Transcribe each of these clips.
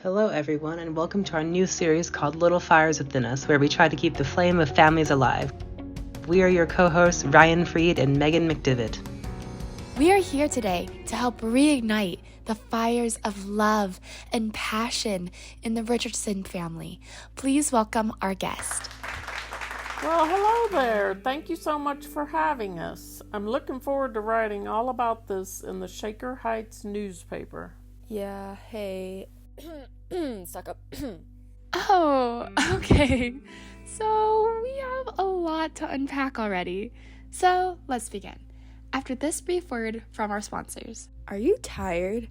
Hello everyone, and welcome to our new series called Little Fires Within Us, where we try to keep the flame of families alive. We are your co-hosts Ryan Freed and Megan McDivitt. We are here today to help reignite the fires of love and passion in the Richardson family. Please welcome our guest. Well, hello there. Thank you so much for having us. I'm looking forward to writing all about this in the Shaker Heights newspaper. Yeah, hey. Suck up. Oh, okay. So we have a lot to unpack already. So let's begin. After this brief word from our sponsors. Are you tired?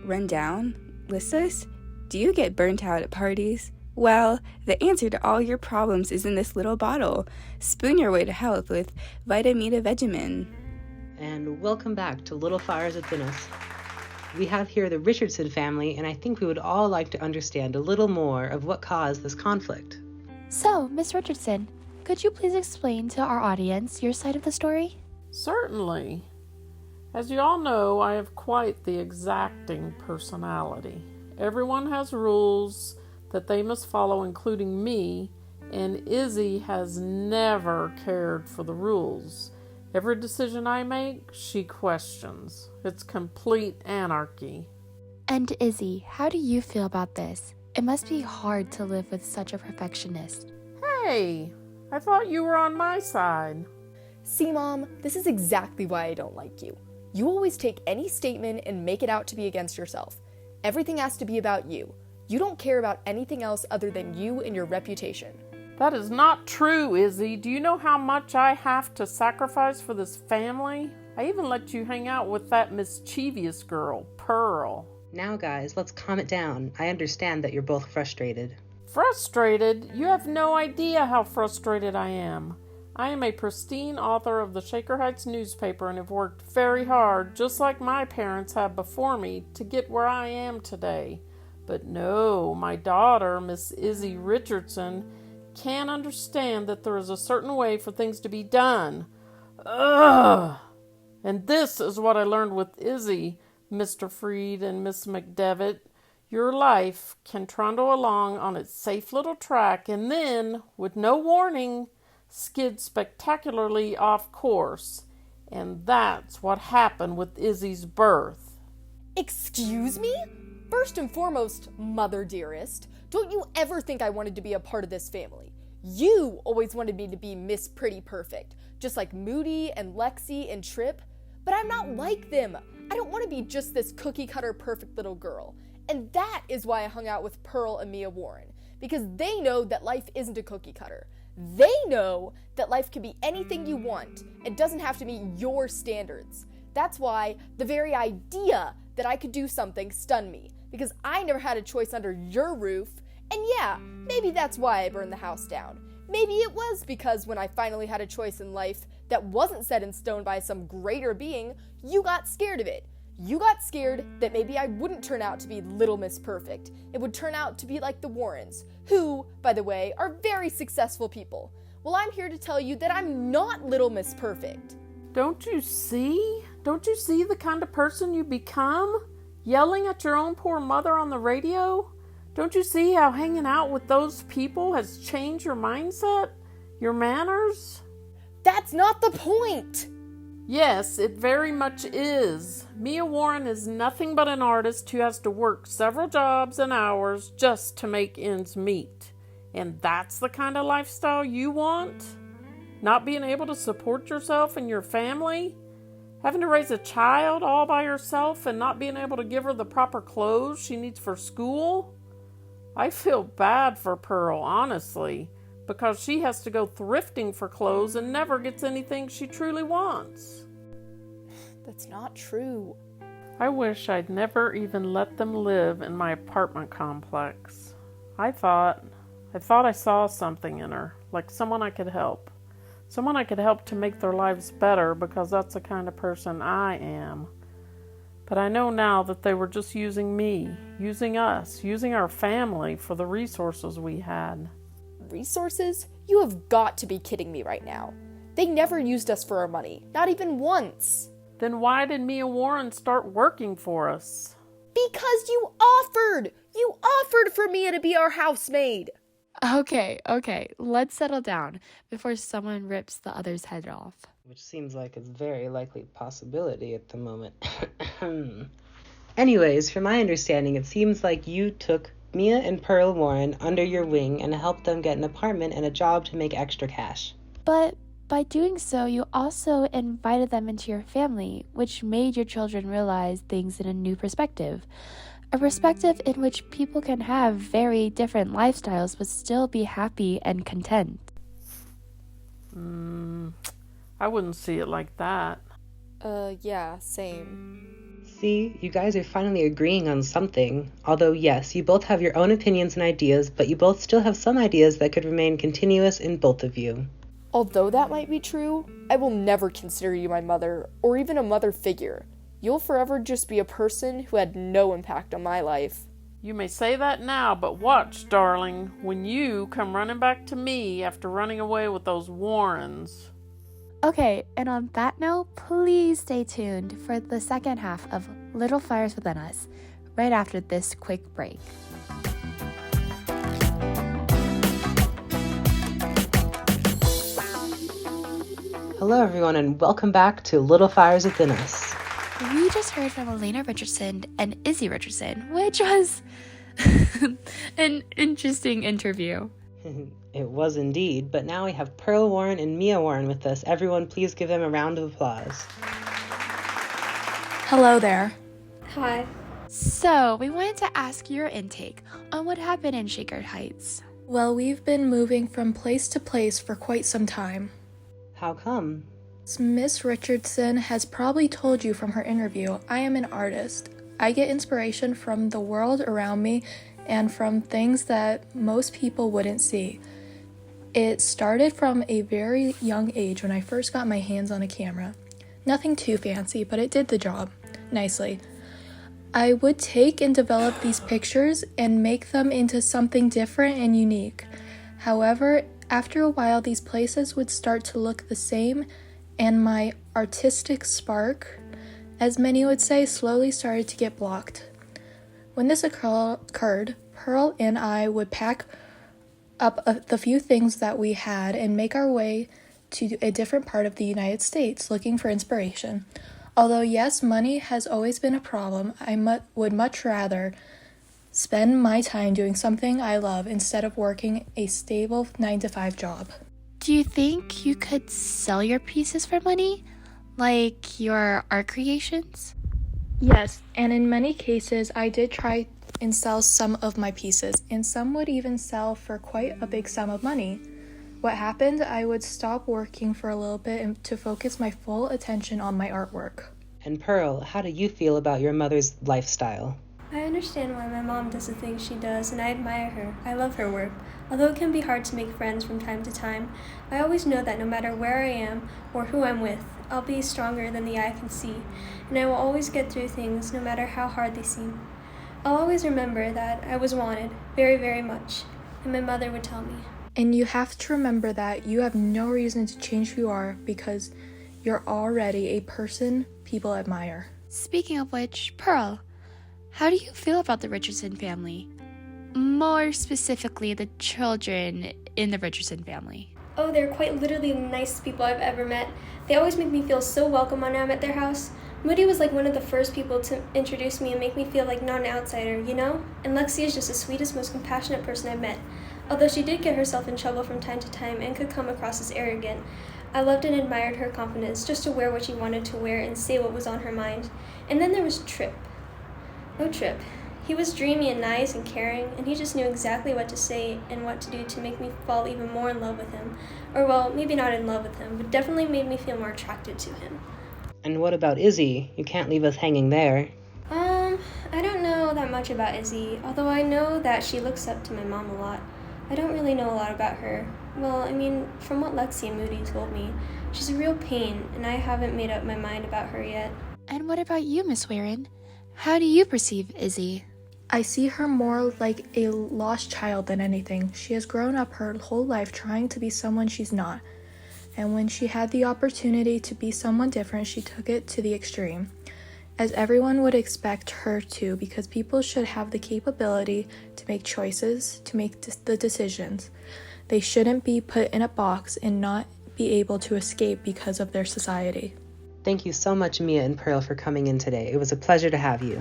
Run down? Listless? Do you get burnt out at parties? Well, the answer to all your problems is in this little bottle. Spoon your way to health with Vitamita Vegemin. And welcome back to Little Fires Within Us. We have here the Richardson family, and I think we would all like to understand a little more of what caused this conflict. So, Miss Richardson, could you please explain to our audience your side of the story? Certainly. As you all know, I have quite the exacting personality. Everyone has rules that they must follow, including me, and Izzy has never cared for the rules. Every decision I make, she questions. It's complete anarchy. And Izzy, how do you feel about this? It must be hard to live with such a perfectionist. Hey, I thought you were on my side. See, Mom, this is exactly why I don't like you. You always take any statement and make it out to be against yourself. Everything has to be about you. You don't care about anything else other than you and your reputation. That is not true, Izzy. Do you know how much I have to sacrifice for this family? I even let you hang out with that mischievous girl, Pearl. Now guys, let's calm it down. I understand that you're both frustrated. Frustrated? You have no idea how frustrated I am. I am a pristine author of the Shaker Heights newspaper and have worked very hard, just like my parents have before me, to get where I am today. But no, my daughter, Miss Izzy Richardson, can't understand that there is a certain way for things to be done. Ugh! And this is what I learned with Izzy, Mr. Freed and Miss McDevitt. Your life can trundle along on its safe little track and then, with no warning, skid spectacularly off course. And that's what happened with Izzy's birth. Excuse me? First and foremost, Mother dearest, don't you ever think I wanted to be a part of this family. You always wanted me to be Miss Pretty Perfect, just like Moody and Lexi and Trip. But I'm not like them. I don't want to be just this cookie-cutter perfect little girl. And that is why I hung out with Pearl and Mia Warren, because they know that life isn't a cookie-cutter. They know that life can be anything you want. It doesn't have to meet your standards. That's why the very idea that I could do something stunned me, because I never had a choice under your roof. And yeah, maybe that's why I burned the house down. Maybe it was because when I finally had a choice in life that wasn't set in stone by some greater being, you got scared of it. You got scared that maybe I wouldn't turn out to be Little Miss Perfect. It would turn out to be like the Warrens, who, by the way, are very successful people. Well, I'm here to tell you that I'm not Little Miss Perfect. Don't you see? Don't you see the kind of person you become? Yelling at your own poor mother on the radio? Don't you see how hanging out with those people has changed your mindset? Your manners? That's not the point! Yes, it very much is. Mia Warren is nothing but an artist who has to work several jobs and hours just to make ends meet. And that's the kind of lifestyle you want? Not being able to support yourself and your family? Having to raise a child all by yourself and not being able to give her the proper clothes she needs for school? I feel bad for Pearl, honestly, because she has to go thrifting for clothes and never gets anything she truly wants. That's not true. I wish I'd never even let them live in my apartment complex. I thought I saw something in her, like someone I could help. Someone I could help to make their lives better because that's the kind of person I am. But I know now that they were just using me, using us, using our family for the resources we had. Resources? You have got to be kidding me right now. They never used us for our money, not even once. Then why did Mia Warren start working for us? Because you offered for Mia to be our housemaid. Okay, let's settle down before someone rips the other's head off. Which seems like a very likely possibility at the moment. Anyways, from my understanding, it seems like you took Mia and Pearl Warren under your wing and helped them get an apartment and a job to make extra cash. But by doing so, you also invited them into your family, which made your children realize things in a new perspective. A perspective in which people can have very different lifestyles but still be happy and content. I wouldn't see it like that. Yeah, same. See, you guys are finally agreeing on something. Although, yes, you both have your own opinions and ideas, but you both still have some ideas that could remain continuous in both of you. Although that might be true, I will never consider you my mother, or even a mother figure. You'll forever just be a person who had no impact on my life. You may say that now, but watch, darling, when you come running back to me after running away with those Warrens. Okay, and on that note, please stay tuned for the second half of Little Fires Within Us, right after this quick break. Hello, everyone, and welcome back to Little Fires Within Us. We just heard from Elena Richardson and Izzy Richardson, which was an interesting interview. It was indeed, but now we have Pearl Warren and Mia Warren with us. Everyone, please give them a round of applause. Hello there. Hi. So, we wanted to ask your intake on what happened in Shaker Heights. Well, we've been moving from place to place for quite some time. How come? Miss Richardson has probably told you from her interview, I am an artist. I get inspiration from the world around me and from things that most people wouldn't see. It started from a very young age when I first got my hands on a camera. Nothing too fancy, but it did the job nicely. I would take and develop these pictures and make them into something different and unique. However, after a while, these places would start to look the same, and my artistic spark, as many would say, slowly started to get blocked. When this occurred, Pearl and I would pack up the few things that we had and make our way to a different part of the United States looking for inspiration. Although yes, money has always been a problem, I would much rather spend my time doing something I love instead of working a stable 9-to-5 job. Do you think you could sell your pieces for money? Like your art creations? Yes, and in many cases, I did try and sell some of my pieces, and some would even sell for quite a big sum of money. What happened, I would stop working for a little bit and to focus my full attention on my artwork. And Pearl, how do you feel about your mother's lifestyle? I understand why my mom does the things she does, and I admire her. I love her work. Although it can be hard to make friends from time to time, I always know that no matter where I am or who I'm with, I'll be stronger than the eye can see, and I will always get through things no matter how hard they seem. I'll always remember that I was wanted very, very much, and my mother would tell me. And you have to remember that you have no reason to change who you are because you're already a person people admire. Speaking of which, Pearl, how do you feel about the Richardson family? More specifically, the children in the Richardson family. Oh, they're quite literally the nicest people I've ever met. They always make me feel so welcome when I'm at their house. Moody was like one of the first people to introduce me and make me feel like not an outsider, you know? And Lexi is just the sweetest, most compassionate person I've met. Although she did get herself in trouble from time to time and could come across as arrogant, I loved and admired her confidence just to wear what she wanted to wear and say what was on her mind. And then there was Trip. Oh, Trip. He was dreamy and nice and caring, and he just knew exactly what to say and what to do to make me fall even more in love with him. Or, well, maybe not in love with him, but definitely made me feel more attracted to him. And what about Izzy? You can't leave us hanging there. I don't know that much about Izzy, although I know that she looks up to my mom a lot. I don't really know a lot about her. Well, I mean, from what Lexi and Moody told me, she's a real pain, and I haven't made up my mind about her yet. And what about you, Miss Warren? How do you perceive Izzy? I see her more like a lost child than anything. She has grown up her whole life trying to be someone she's not. And when she had the opportunity to be someone different, she took it to the extreme. as everyone would expect her to, because people should have the capability to make choices, to make the decisions. They shouldn't be put in a box and not be able to escape because of their society. Thank you so much, Mia and Pearl, for coming in today. It was a pleasure to have you.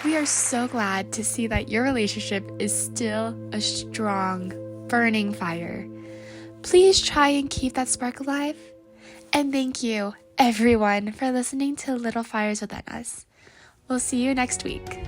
We are so glad to see that your relationship is still a strong, burning fire. Please try and keep that spark alive. And thank you, everyone, for listening to Little Fires Within Us. We'll see you next week.